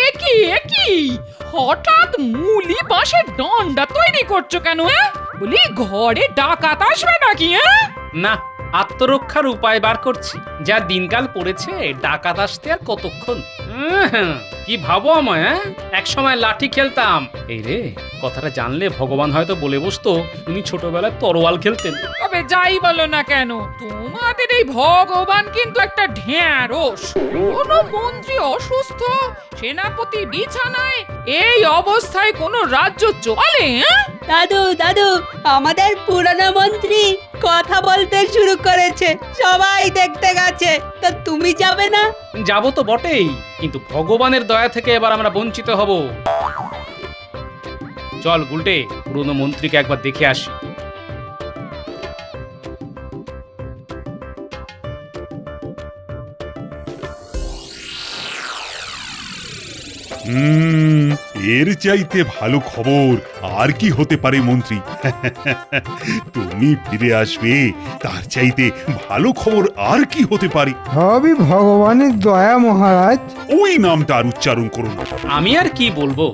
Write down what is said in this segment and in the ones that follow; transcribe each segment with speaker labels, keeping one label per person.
Speaker 1: এ কি হঠাৎ মুলি বাঁশের দণ্ডা তৈরি করছো কেন? বলি ঘরে ডাকাত আসবে নাকি?
Speaker 2: না, আত্মরক্ষার উপায় বার করছি। যা দিনকাল পড়েছে, ডাকাত আসতে আর কতক্ষণ। কি ভাবো আমায়? এক সময় লাঠি খেলতাম। এই রে, কথাটা জানলে ভগবান হয়তো বলে বসতো তুমি ছোটবেলায় তরোয়াল খেলতেন।
Speaker 1: তবে যাই বলো না কেন, তোমাদের এই ভগবান কিন্তু একটা ঢ্যাঁড়স। কোনো মন্ত্রী অসুস্থ, সেনাপতি বিছানায়, এই অবস্থায় কোনো রাজ্য চলে?
Speaker 3: দাদু দাদু, আমাদের পুরনো মন্ত্রী কথা বলতে শুরু করেছে, সবাই দেখতে গেছে। তা তুমি যাবে না?
Speaker 2: যাবো তো বটেই, কিন্তু ভগবানের দয়া থেকে এবার আমরা বঞ্চিত হব। চল গুলটে, পুরনো মন্ত্রীকে একবার দেখে আসি।
Speaker 4: এর চাইতে ভালো খবর আর কি হতে পারে মন্ত্রী? তুমি ফিরে আসবে, তার চাইতে ভালো খবর আর কি হতে পারে?
Speaker 5: সবই ভগবানের দয়া মহারাজ।
Speaker 4: ওই নামটা আর উচ্চারণ করুন।
Speaker 2: আমি আর কি বলবো?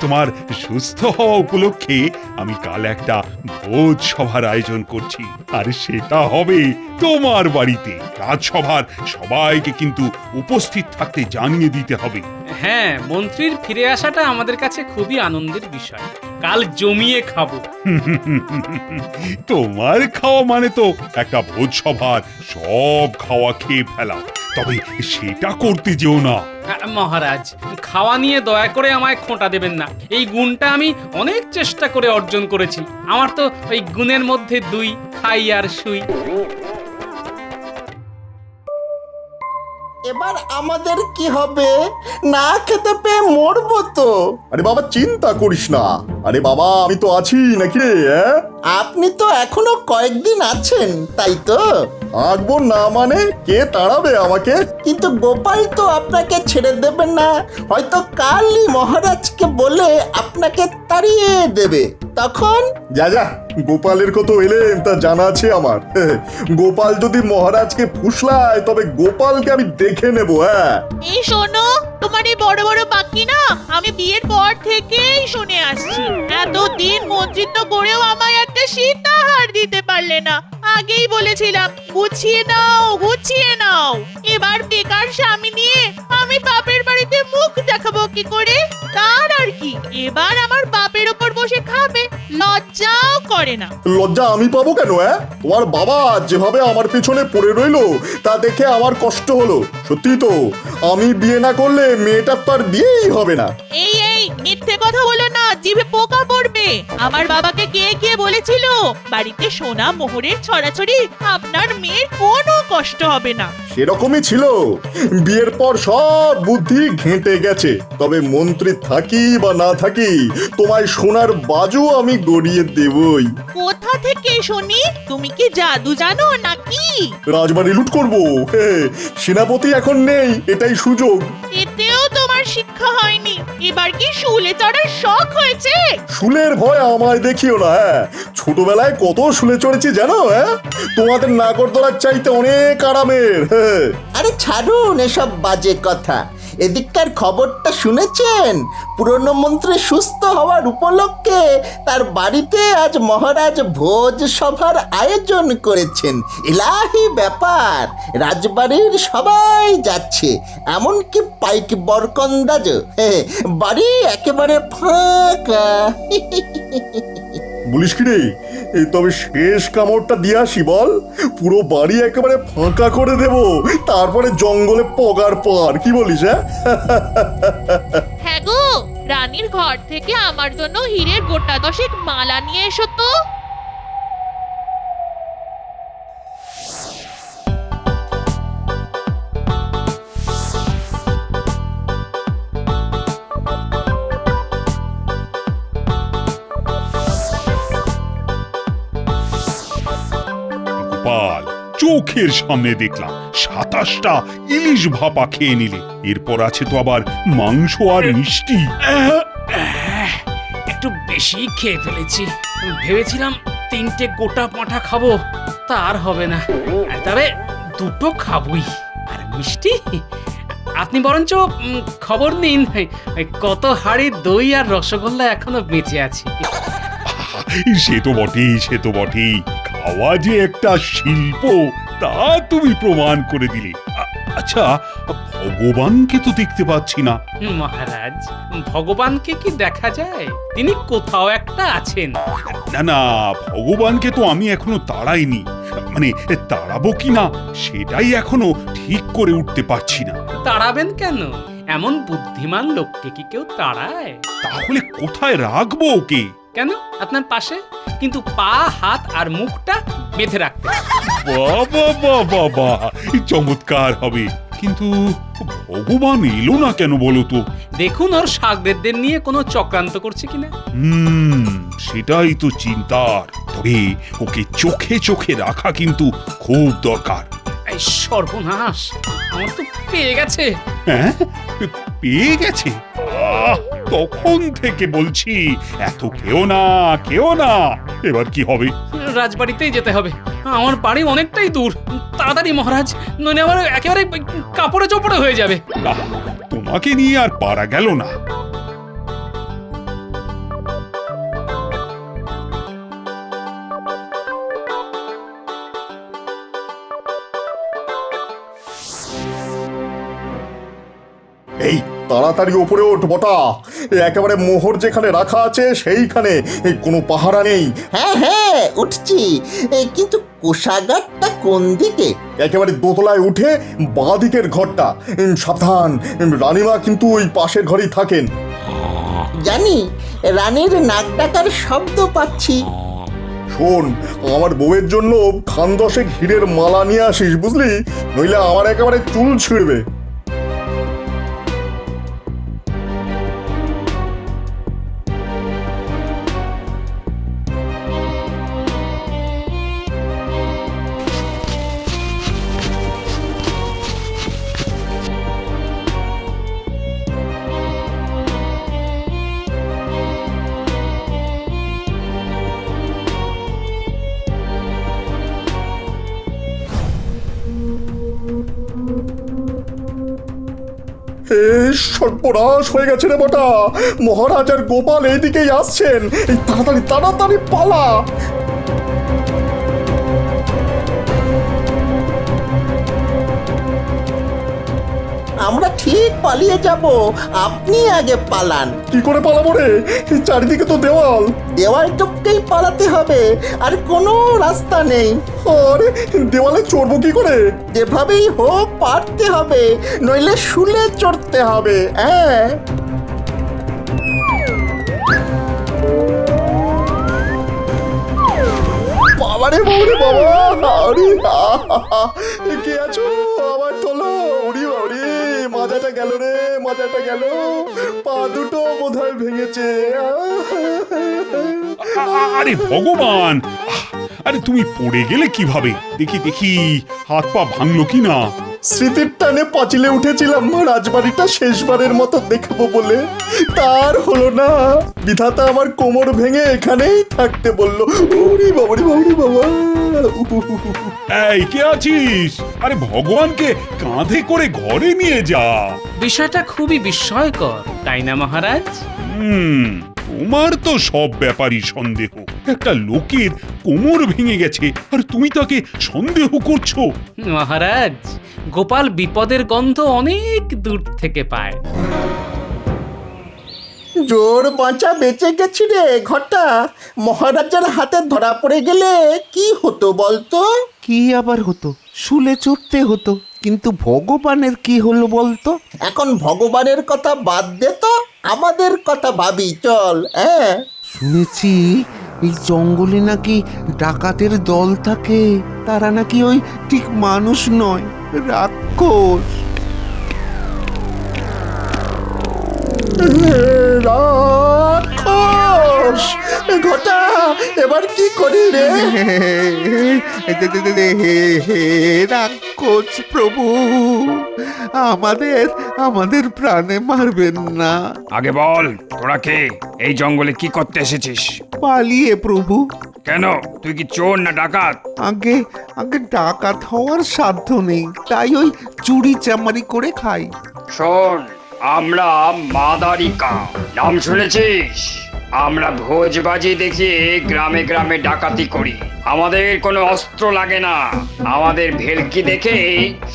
Speaker 4: তোমার সুস্থ হওয়া উপলক্ষে আমি কাল একটা ভোজ সভার আয়োজন করছি, আর সেটা হবে তোমার বাড়িতে। রাজসভার সবাইকে কিন্তু উপস্থিত থাকতে জানিয়ে দিতে হবে।
Speaker 2: হ্যাঁ, মন্ত্রীর ফিরে আসাটা আমাদের কাছে খুবই আনন্দের বিষয়। কাল জমিয়ে খাবো।
Speaker 4: তোমার খাওয়া মানে তো একটা ভোজ সভার সব খাওয়া খেয়ে ফেলা, তবে সেটা করতে যেও না।
Speaker 2: মহারাজ, খাওয়া নিয়ে দয়া করে আমায় খোঁটা দেবেন না। এই গুণটা আমি অনেক চেষ্টা করে অর্জন করেছি। আমার তো ওই গুণের মধ্যে দুই, খাই আর শুই।
Speaker 6: এবার আমাদের কি হবে? না খেতে পেয়ে মরবো তো।
Speaker 7: আরে বাবা, চিন্তা করিস না। আরে বাবা, আমি তো আছি নাকি রে?
Speaker 6: আপনি তো এখনো কয়েকদিন আছেন, তাই তো?
Speaker 7: থাকবো না মানে কে তাড়াবে আমাকে?
Speaker 6: কিন্তু গোপাল তো আপনাকে ছেড়ে দেবে না। হয়তো কালই মহারাজকে বলে আপনাকে তাড়িয়ে দেবে। তখন
Speaker 7: যা যা, গোপালের কত এলেম তা জানা আছে আমার। গোপাল যদি মহারাজকে ফুসলায়, তবে গোপালকে আমি দেখে নেব।
Speaker 8: এই শোনো, তোমার এই বড় বড় বাকি না আমি বিয়ের পর থেকেই শুনে আসছি। এতদিন মন্ত্রিত্ব করেও আমায় একটা সীতাহার দিতে পারলে না। আগেই বলেছিলাম গুছিয়ে নাও, গুছিয়ে নাও। এবার বেকার স্বামী নিয়ে আমি বাপের বাড়িতে মুখ দেখাবো কি করে? তার আর কি, এবার আমার বাপের ওপর বসে খাবে, লজ্জাও করে না।
Speaker 7: লজ্জা আমি পাবো কেন? তোমার বাবা যেভাবে আমার পিছনে পড়ে রইলো, তা দেখে আমার কষ্ট হলো। সত্যি তো, আমি বিয়ে না করলে মেয়েটার তো আর বিয়েই হবে না।
Speaker 8: এই এই মিথ্যে কথা বলো না, জিভে পোকা পড়বে। আমার বাবাকে কে কে বলেছিল বাড়িতে সোনা মোহরের ছড়াছড়ি, আপনার মেয়ের কোনো কষ্ট হবে না।
Speaker 7: সেরকমই ছিল। বিয়ের পর সব বুদ্ধি ঘেঁটে গেছে। তবে মন্ত্রী থাকি বা না থাকি, তোমায় সোনার বাজু আমি গড়িয়ে দেবই।
Speaker 8: কোথা থেকে শুনি? তুমি কি জাদু জানো নাকি?
Speaker 7: রাজবাড়ি লুট করবো। সেনাপতি এখন নেই, এটাই সুযোগ।
Speaker 8: এতেও তোমার শিক্ষা হয়নি। এবার কি শুলে চড়ার শখ হয়েছে?
Speaker 7: শুলের ভয় আমায় দেখিও না। ছোটবেলায় কত শুলে চড়েছি জানো? তোমাদের নাগরদোলার চাইতে অনেক আরামের।
Speaker 6: আরে ছাড়ুন এসব বাজে কথা। এদিককার খবরটা শুনেছেন? পুরনো মন্ত্রী সুস্থ হওয়ার উপলক্ষে তার বাড়িতে আজ মহারাজ ভোজ সভার আয়োজন করেছেন। ইলাহি ব্যাপার, রাজবাড়ির সবাই যাচ্ছে, এমনকি পাইক বরকন্দাজ। বাড়ি একেবারে ফাঁকা।
Speaker 7: বলিস কি রে? তবে শেষ কামড়টা দিয়ে আসি বল। পুরো বাড়ি একেবারে ফাঁকা করে দেব, তারপরে জঙ্গলে পগার পার। কি বলিস?
Speaker 8: হ্যাঁ গো, রানীর ঘর থেকে আমার জন্য হীরের গোটা দশেক মালা নিয়ে এসো তো।
Speaker 4: গোপাল, চোখের সামনে দেখলাম 27টা ইলিশ ভাপা খেয়ে নিলে। এরপর আছে তো আবার মাংস আর মিষ্টি।
Speaker 2: একটু বেশি খেয়ে ফেলেছি। ভেবেছিলাম 3টে গোটা পাঁঠা খাবো, তার হবে না। তবে 2টো খাবই। আর মিষ্টি আপনি বরঞ্চ খবর নিন কত হাড়ি দই আর রসগোল্লা এখনো বেঁচে আছে।
Speaker 4: সে তো বটেই, সে তো বটেই। খাওয়া যে একটা শিল্প তা তুমি প্রমাণ করে দিলে। আচ্ছা, ভগবানকে তো দেখতে পাচ্ছি না।
Speaker 2: মহারাজ, ভগবানকে কি দেখা যায়? তিনি কোথাও একটা আছেন।
Speaker 4: না না, ভগবানকে তো আমি এখনো তাড়াইনি। মানে তাড়াবো কিনা সেটাই এখনো ঠিক করে উঠতে পারছি না।
Speaker 2: তাড়াবেন কেন? এমন বুদ্ধিমান লোককে কি কেউ তাড়ায়?
Speaker 4: তাহলে কোথায় রাখবো ওকে?
Speaker 2: কেন, আপনার পাশে, কিন্তু পা, হাত আর মুখটা বেঁধে রাখতে।
Speaker 4: বাবা বাবা বাবা, চমৎকার হবে। কিন্তু ভগবান এলো না কেন বলো তো?
Speaker 2: দেখুন ওর শাগরেদদের নিয়ে কোনো চক্রান্ত করছে কিনা।
Speaker 4: সেটাই তো চিন্তার। তবে ওকে চোখে চোখে রাখা কিন্তু খুব দরকার।
Speaker 2: এই সর্বনাশ, আমার তো পেয়ে গেছে।
Speaker 4: হ্যাঁ, পেয়ে গেছে? তখন থেকে বলছি এত কেউ না, কেউ না। এবার কি হবে?
Speaker 2: রাজবাড়িতেই যেতে হবে। আমার বাড়ি অনেকটাই দূর। তাড়াতাড়ি মহারাজ, নইলে আমার একেবারে কাপড়ে চোপড়ে হয়ে যাবে।
Speaker 4: না, তোমাকে নিয়ে আর পারা গেল না।
Speaker 7: এই তাড়াতাড়ি ওপরে ওঠ বটা, একেবারে মোহর যেখানে রাখা আছে সেইখানে। কোনো পাহারা নেই।
Speaker 6: হ্যাঁ হ্যাঁ, উঠছি। কিন্তু কোষাগারটা কোন দিকে?
Speaker 7: একেবারে দোতলায় উঠে বাঁ দিকের ঘরটা। সাবধান, রানীমা কিন্তু ওই পাশের ঘরেই থাকেন।
Speaker 6: জানি, রানীর নাক ডাকার শব্দ পাচ্ছি।
Speaker 7: শোন, আমার বউয়ের জন্য খান দশেক হীরের মালা নিয়ে আসিস, বুঝলি? নইলে আমার একেবারে চুল ছিঁড়বে। সর্বনাশ হয়ে গেছে রে বটা, মহারাজ আর গোপাল এইদিকেই আসছেন। এই তাড়াতাড়ি তাড়াতাড়ি পালা।
Speaker 6: আমরা ঠিক পালিয়ে যাব, আপনি আগে পালান।
Speaker 7: কি করে পালাবো রে? এই চারিদিকে তো দেওয়াল।
Speaker 6: দেওয়াল টপকেই পালাতে হবে, আর কোনো রাস্তা নেই।
Speaker 7: আরে দেওয়ালে চড়বো কি করে?
Speaker 6: যেভাবেই হোক পারতে হবে, নইলে শুলে চড়তে হবে। হ্যাঁ,
Speaker 7: বাবারে বাবারে বাবা, আরে কে আছো? আমার তোলো। উড়ি বাড়ি, মাজাটা গেল রে, মাজাটা গেল। পা দুটো বোধহয় ভেঙেছে।
Speaker 4: আরে ভগবান, আরে তুমি পড়ে গেলে কিভাবে? দেখি দেখি, হাত পা ভাঙলো কি না?
Speaker 7: স্মৃতির টানে পাঁচিলে উঠেছিলাম রাজবাড়িটা শেষবারের মতো দেখবো বলে, তার হলো না। বিধাতা আমার কোমর ভেঙে এখানেই থাকতে বললো। ওরে বাবারে বাবারে বাবা।
Speaker 4: এই কে আছিস? আরে ভগবানকে কাঁধে করে ঘরে নিয়ে যা।
Speaker 2: বিষয়টা খুবই বিস্ময়কর, তাই না মহারাজ?
Speaker 4: তোমার তো সব ব্যাপারই সন্দেহ। একটা লোকের কোমর ভেঙে গেছে আর তুমি তাকে সন্দেহ করছো?
Speaker 2: মহারাজ, গোপাল বিপদের গন্ধ অনেক দূর থেকে পায়।
Speaker 6: জোর বাঁচা বেঁচে গেছি রে ঘটা। মহারাজার হাতে ধরা পড়ে গেলে কি হতো বলতো?
Speaker 9: কি আবার হতো? শুলে চড়তে হতো। কিন্তু ভগবানের কি হলো বলতো?
Speaker 6: এখন ভগবানের কথা বাদ দে তো, আমাদের কথা ভাবি চল। হ্যাঁ,
Speaker 9: শুনেছি এই জঙ্গলে নাকি ডাকাতের দল থাকে। তারা নাকি ওই ঠিক মানুষ নয়, রাক্ষস।
Speaker 6: রাক্ষস! ঘটা, এবার কি করি রে?
Speaker 9: রাক্ষস প্রভু, আমাদের প্রাণে মারবেন না।
Speaker 10: আগে বল, তোরা কে? এই জঙ্গলে কি করতে এসেছিস?
Speaker 9: পালিয়ে প্রভু।
Speaker 10: কেন, তুই কি চোর না ডাকাত?
Speaker 9: আগে ডাকাত হওয়ার সাধ্য নেই, তাই ওই চুরি চামারি করে খাই।
Speaker 10: শোন, আমরা মাদারিকা, নাম শুনেছিস? আমরা ভোজবাজি দেখিয়ে গ্রামে গ্রামে ডাকাতি করি। আমাদের কোনো অস্ত্র লাগে না। আমাদের ভেলকি দেখে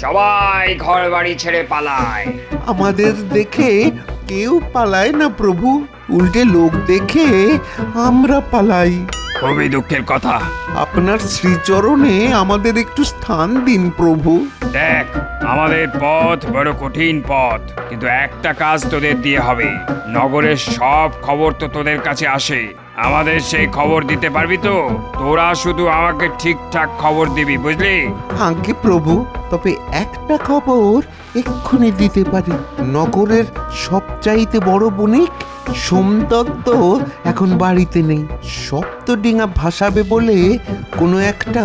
Speaker 10: সবাই ঘর বাড়ি ছেড়ে পালায়।
Speaker 9: আমাদের দেখে কেউ পালায় না প্রভু, উল্টে লোক দেখে আমরা পালাই।
Speaker 10: খুবই দুঃখের কথা।
Speaker 9: আপনার শ্রীচরণে আমাদের একটু স্থান দিন প্রভু।
Speaker 10: দেখ, আমাদের পথ বড় কঠিন পথ, কিন্তু একটা কাজ তোদের দিয়ে হবে। নগরের সব খবর তো তোদের কাছে আসে, আমাদের সেই খবর দিতে পারবি তো? তোরা শুধু আমাকে ঠিকঠাক খবর দিবি, বুঝলি?
Speaker 9: আজ্ঞে প্রভু, তবে একটা খবর এক্ষুনি দিতে পারি। নগরের সবচাইতে বড় বণিক সোমদত্ত এখন বাড়িতে নেই। সপ্তডিঙা ভাসাবে বলে কোনো একটা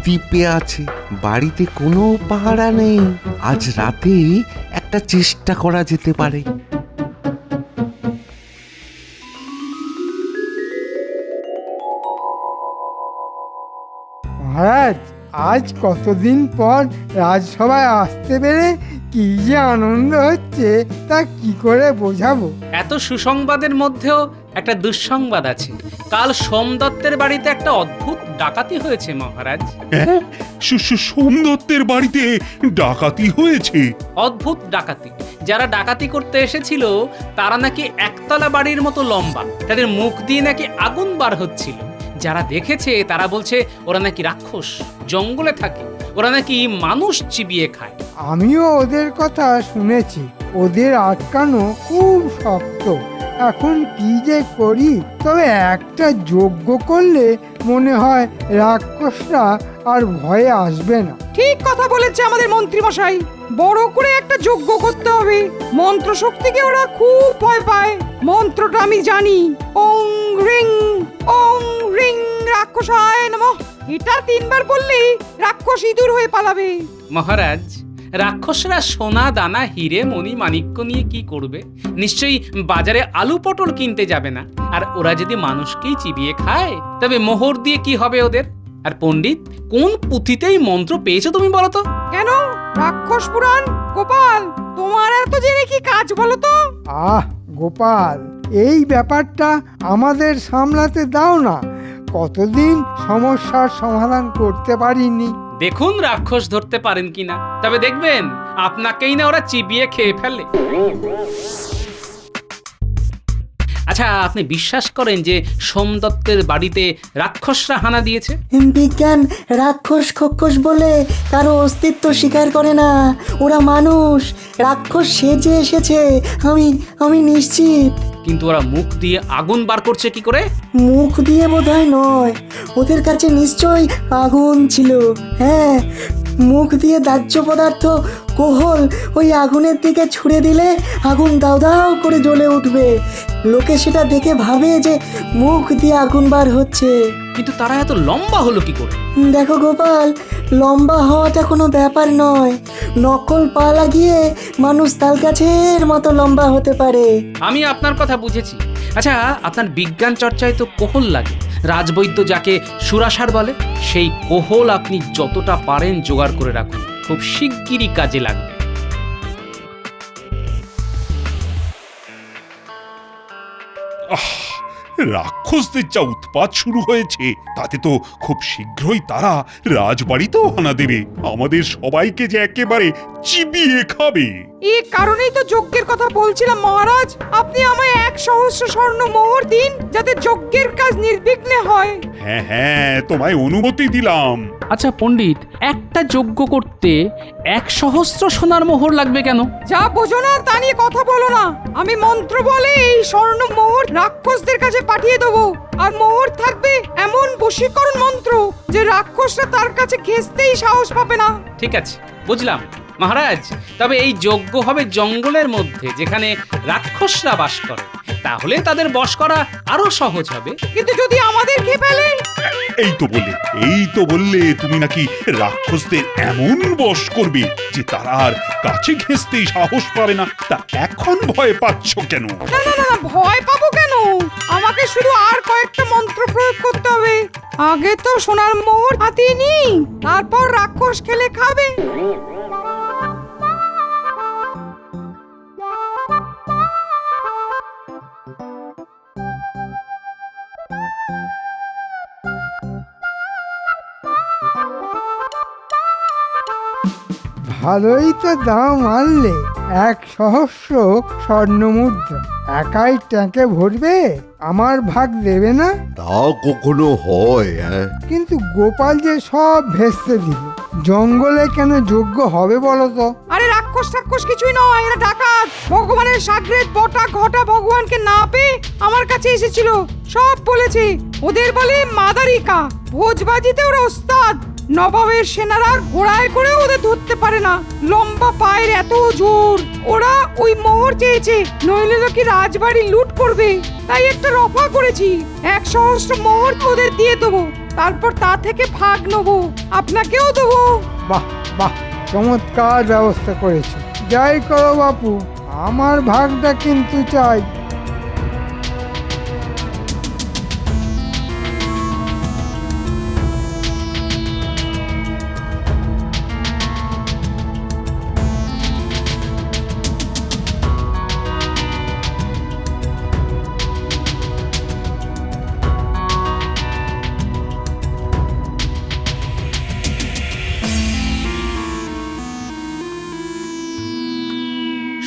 Speaker 9: দ্বীপে আছে। বাড়িতে কোনো পাহারা নেই। আজ রাতে একটা চেষ্টা করা যেতে পারে।
Speaker 5: মহারাজ, আজ কতদিন পর রাজসভায় আসতে পেরে কি যে আনন্দ হচ্ছে তা কি করে বোঝাবো।
Speaker 2: এত সুসংবাদের মধ্যেও একটা দুঃসংবাদ আছে। কাল সোমদত্তের বাড়িতে একটা অদ্ভুত ডাকাতি হয়েছে মহারাজ।
Speaker 4: হ্যাঁ, সোমদত্তের বাড়িতে ডাকাতি হয়েছে?
Speaker 2: অদ্ভুত ডাকাতি। যারা ডাকাতি করতে এসেছিল তারা নাকি একতলা বাড়ির মতো লম্বা, তাদের মুখ দিয়ে নাকি আগুন বার হচ্ছিল। যারা দেখেছে তারা বলছে ওরা নাকি রাক্ষস, জঙ্গলে থাকে, ওরা নাকি মানুষ চিবিয়ে খায়।
Speaker 5: আমিও ওদের কথা শুনেছি। ওদের আটকানো খুব শক্ত। এখন কি যে করি? তবে একটা যজ্ঞ করলে মনে হয় রাক্ষসরা আর ভয়ে আসবে না।
Speaker 1: ঠিক কথা বলেছে আমাদের মন্ত্রী মশাই। বড় করে একটা যজ্ঞ করতে হবে। মন্ত্র শক্তিকে ওরা খুব ভয় পায়। মন্ত্রটা আমি জানি, ওং রিং রাক্ষসায় নমঃ। এটা 3 বার বললেই রাক্ষস ইঁদুর হয়ে পালাবে।
Speaker 2: মহারাজ, রাক্ষসরা সোনা দানা হিরে মণি মাণিক্য নিয়ে কি করবে? নিশ্চয়ই বাজারে আলু পটল কিনতে যাবে না। আর ওরা যদি মানুষকেই চিবিয়ে খায় তবে মোহর দিয়ে কি হবে ওদের? আর পণ্ডিত, কোন পুঁথিতেই মন্ত্র পেয়েছো তুমি বলো তো?
Speaker 1: কেন? রাক্ষস পুরাণ। গোপাল, তোমার এত জেনে কি কাজ বলো তো?
Speaker 5: আহ গোপাল, এই ব্যাপারটা আমাদের সামলাতে দাও না। কতদিন সমস্যার সমাধান করতে পারিনি।
Speaker 2: দেখুন রাক্ষস ধরতে পারেন কিনা, তবে দেখবেন আপনাকেই না ওরা চিবিয়ে খেয়ে ফেলে। আচ্ছা, আপনি বিশ্বাস করেন যে সোমদত্তের বাড়িতে রাক্ষসরা হানা দিয়েছে?
Speaker 11: বিজ্ঞান রাক্ষস খক্ষস বলে কারো অস্তিত্ব স্বীকার করে না। ওরা মানুষ, রাক্ষস সেজে এসেছে। আমি নিশ্চিত।
Speaker 2: কিন্তু ওরা মুখ দিয়ে আগুন বার করছে কি করে?
Speaker 11: মুখ দিয়ে বোধহয় নয়, ওদের কাছে নিশ্চয়ই আগুন ছিল। হ্যাঁ, মুখ দিয়ে দাহ্য পদার্থ কোহল ওই আগুনের দিকে ছুঁড়ে দিলে আগুন দাউ দাউ করে জ্বলে উঠবে। লোকে সেটা দেখে ভাবে যে মুখ দিয়ে আগুন বার হচ্ছে।
Speaker 2: কিন্তু তারা এত লম্বা হলো কি করে?
Speaker 11: দেখো গোপাল, লম্বা হওয়াটা কোনো ব্যাপার নয়। নকল পা লাগিয়ে মানুষ তাল গাছের মতো লম্বা হতে পারে।
Speaker 2: আমি আপনার কথা বুঝেছি। আচ্ছা, আপনার বিজ্ঞান চর্চায় তো কোহল লাগে। রাজবৈদ্য যাকে সুরাসার বলে, সেই কোহল আপনি যতটা পারেন জোগাড় করে রাখুন, খুব শিগগিরই কাজে লাগবে।
Speaker 4: রাক্ষসদের যা উৎপাত শুরু হয়েছে তাতে তো খুব শীঘ্রই তারা রাজবাড়িতেও হানা দেবে। আমাদের সবাইকে যে একেবারে চিবিয়ে খাবে।
Speaker 1: এই কারণেই তো যজ্ঞের কথা বলছিলাম মহারাজ। আপনি আমায় 1,000 স্বর্ণ মোহর দিন, যাতে যজ্ঞের কাজ নির্বিঘ্নে হয়।
Speaker 4: হ্যাঁ হ্যাঁ, তোমায় অনুমতি দিলাম।
Speaker 2: আচ্ছা পণ্ডিত, একটা যজ্ঞ করতে 1,000 সোনার মোহর লাগবে কেন?
Speaker 1: যা বোঝো না তা নিয়ে কথা বলো না। আমি মন্ত্র বলে এই স্বর্ণ মোহর রাক্ষসদের কাছে পাঠিয়ে দেবো। আর মোহর থাকবে এমন বশীকরণ মন্ত্র যে রাক্ষসরা তার কাছে ঘেঁষতেই সাহস পাবে না।
Speaker 2: ঠিক আছে, বুঝলাম মহারাজ। তবে এই যজ্ঞ হবে জঙ্গলের মধ্যে, যেখানে রাক্ষসরা বাস করে। তাহলে তাদের বশ করা আরো সহজ হবে।
Speaker 1: কিন্তু যদি আমাদের খেয়ে ফেলে?
Speaker 4: এই তো বললে তুমি নাকি রাক্ষসদের এমন বশ করবে যে তারা আর কাছে ঘেঁষতেই সাহস পাবে না। তা এখন ভয় পাচ্ছ কেন?
Speaker 1: না না না, ভয় পাবো কেন? আমাকে শুধু আর কয়েকটা মন্ত্র প্রয়োগ করতে হবে। আগে তো সোনার মোহর হাতিয়ে নি, তারপর রাক্ষস খেলে খাবে।
Speaker 5: ভালোই তো দাম আনলে, 1,000 স্বর্ণমুদ্রা একাই ট্যাঙ্কে ভরবে, আমার ভাগ দেবে না?
Speaker 9: তা কখনো হয়? হ্যাঁ,
Speaker 5: কিন্তু গোপাল যে সব ভেস্তে দিল, জঙ্গলে কেন যোগ্য হবে বলো তো?
Speaker 1: আরে রাক্ষস টাক্ষস কিছুই নয়, এরা ডাকাত। ভগবানের সাগরেদ বটা ঘটা ভগবানকে না পেয়ে আমার কাছে এসেছিল, সব বলেছে। ওদের বলে মাদারিকা, ভোজবাজিতে ওরা ওস্তাদ। নবাবের সেনারা ঘোড়ায় করে ওদের ধরতে পারে না, লম্বা পায়ের এত জোর। ওরা ওই মোহর চেয়েছে, নইলে নাকি রাজবাড়ি লুট করবে। তাই একটা রফা করেছি, 1 সহস্র মোহর ওদের দিয়ে দেবো, তারপর তা থেকে ভাগ নেবো, আপনাকেও দেবো।
Speaker 5: বাহ বাহ, চমৎকার ব্যবস্থা করেছে। যাই করো বাপু, আমার ভাগটা কিন্তু চাই।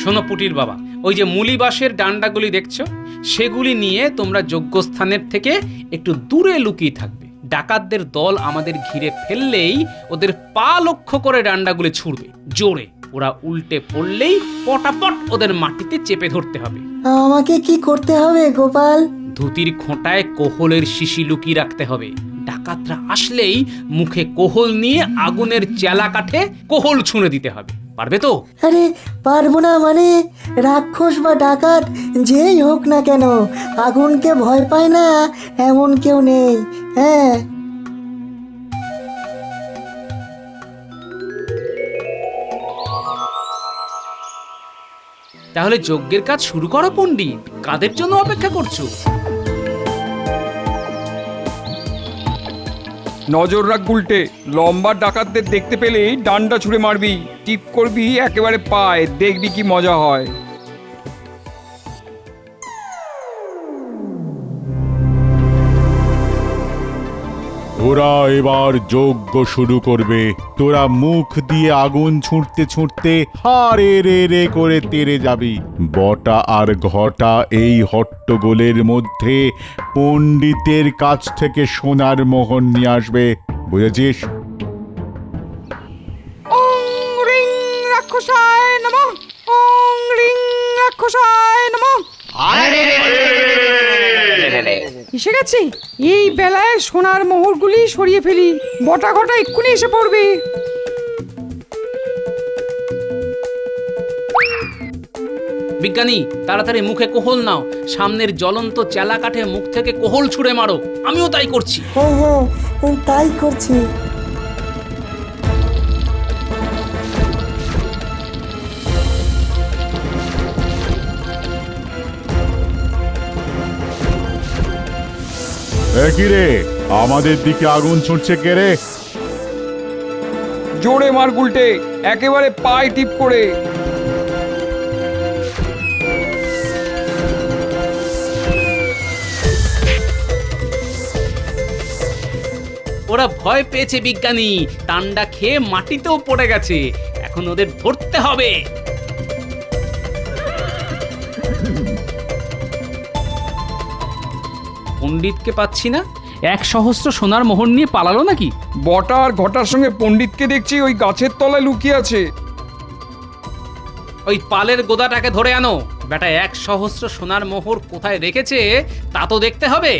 Speaker 2: শোনো পুটির বাবা, ওই যে মুলি বাঁশের ডান্ডাগুলি দেখছো, সেগুলি নিয়ে তোমরা যজ্ঞস্থানের থেকে একটু দূরে লুকিয়ে থাকবে। ডাকাতদের দল আমাদের ঘিরে ফেললেই ওদের পা লক্ষ্য করে ডান্ডাগুলি ছুড়বে জোরে। ওরা উল্টে পড়লেই পটাপট ওদের মাটিতে চেপে ধরতে হবে।
Speaker 11: আমাকে কি করতে হবে গোপাল?
Speaker 2: ধুতির খোঁটায় কোহলের শিশি লুকিয়ে রাখতে হবে। ডাকাতরা আসলেই মুখে কোহল নিয়ে আগুনের চেলা কাঠে কোহল ছুঁড়ে দিতে হবে। পারবে তো?
Speaker 11: আরে পারবো না মানে? রাক্ষস বা ডাকাত যেই হোক না কেন, আগুনকে ভয় পায় না এমন কেউ নেই। হ্যাঁ,
Speaker 2: তাহলে যজ্ঞের কাজ শুরু করো পণ্ডিত। কাদের জন্য অপেক্ষা করছো?
Speaker 12: নজর রাখ গুলটে, লম্বা ডাকাতদের দেখতে পেলেই ডান্ডা ছুঁড়ে মারবি, টিপ করবি একেবারে পায়, দেখবি কি মজা হয়।
Speaker 13: ওরা এবার যজ্ঞ শুরু করবে। তোরা মুখ দিয়ে আগুন ছুঁড়তে ছুঁড়তে হারে রে রে করে তেড়ে যাবি। বটা আর ঘটা এই হট্টগোলের মধ্যে পণ্ডিতের কাছ থেকে সোনার মোহর নিয়ে আসবে, বুঝেছিস?
Speaker 1: ওং রিং রাক্ষসায় নমঃ, ওং রিং রাক্ষসায় নমঃ। এসে গেছে, এই বেলায় সোনার মোহরগুলি সরিয়ে ফেলি, বটা ঘটা এক্ষুনি এসে পড়বে।
Speaker 2: বিজ্ঞানী, তাড়াতাড়ি মুখে কোহল নাও, সামনের জ্বলন্ত চেলা কাঠে মুখ থেকে কোহল ছুঁড়ে মারো। আমিও তাই করছি।
Speaker 11: হ্যাঁ হ্যাঁ, তাই করছি।
Speaker 13: একই রে, আমাদের দিকে আগুন ছুটছে কে রে?
Speaker 12: জোরে মার গুলটে, একেবারে পায়ে টিপ করে।
Speaker 2: ওরা ভয় পেয়েছে বিজ্ঞানী, টান্ডা খেয়ে মাটিতেও পড়ে গেছে। এখন ওদের ধরতে হবে। পণ্ডিতকে পাচ্ছি না। 1 সহস্র সোনার মোহর নিয়ে পালালো নাকি?
Speaker 12: বটা আর ঘটার সঙ্গে পণ্ডিতকে দেখছি ওই গাছের তলায় লুকিয়ে আছে।
Speaker 2: ওই পালের গোদাটাকে ধরে আনো। বেটা 1 সহস্র সোনার মোহর কোথায় রেখেছে তা তো দেখতে হবে।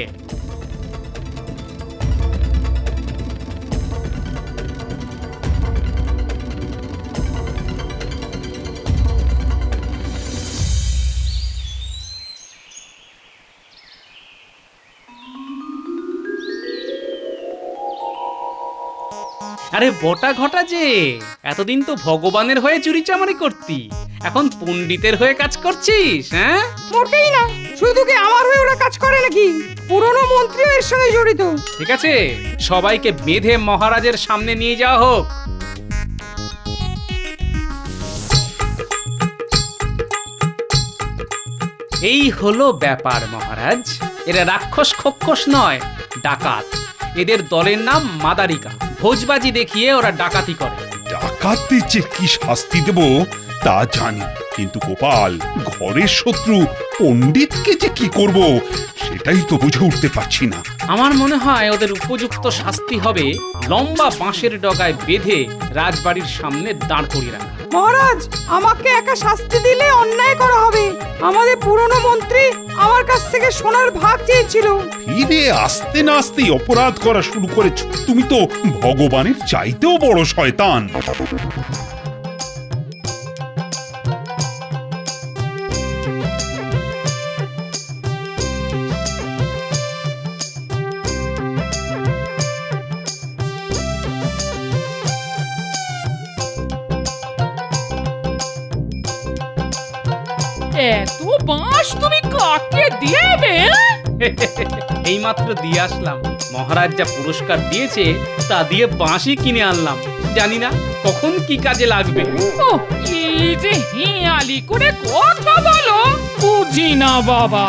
Speaker 2: আরে বটা ঘটা যে, এতদিন তো ভগবানের হয়ে চুরি চামারি করতি, এখন পণ্ডিতের হয়ে কাজ করছিস? হ্যাঁ,
Speaker 1: মোটেই না, শুধু কি আমার হয়ে ওরা কাজ করে নাকি? পুরনো মন্ত্রীও এর সঙ্গে জড়িত।
Speaker 2: ঠিক আছে, সবাইকে বেঁধে মহারাজের সামনে নিয়ে যাওয়া হোক। এই হলো ব্যাপার মহারাজ। এরা রাক্ষস খক্ষস নয়, ডাকাত। এদের দলের নাম মাদারিকা। ভোজবাজি দেখিয়ে ওরা ডাকাতি করে।
Speaker 4: ডাকাতদের যে কি শাস্তি দেব তা জানি, কিন্তু গোপাল ঘরের শত্রু পণ্ডিতকে যে কি করব সেটাই তো বুঝে উঠতে পারছি না।
Speaker 2: আমার মনে হয় ওদের উপযুক্ত শাস্তি হবে লম্বা বাঁশের ডগায় বেঁধে রাজবাড়ির সামনে দাঁড় করিয়ে রাখা।
Speaker 1: মহারাজ, আমাকে একা শাস্তি দিলে অন্যায় করা হবে। আমাদের পুরনো মন্ত্রী আমার কাছ থেকে সোনার ভাগ চেয়েছিল।
Speaker 4: ফিরে আসতে না আসতেই অপরাধ করা শুরু করেছ। তুমি তো ভগবানের চাইতেও বড় শয়তান।
Speaker 1: এত বাঁশ তুমি কাকে দেবে?
Speaker 2: এইমাত্র দিয়ে আসলাম। মহারাজ যা পুরস্কার দিয়েছে তা দিয়ে বাঁশি কিনে আনলাম। জানি না কখন কি কাজে লাগবে।
Speaker 1: ও, এই যে হেয়ালি করে কথা বলো, বুঝি না বাবা।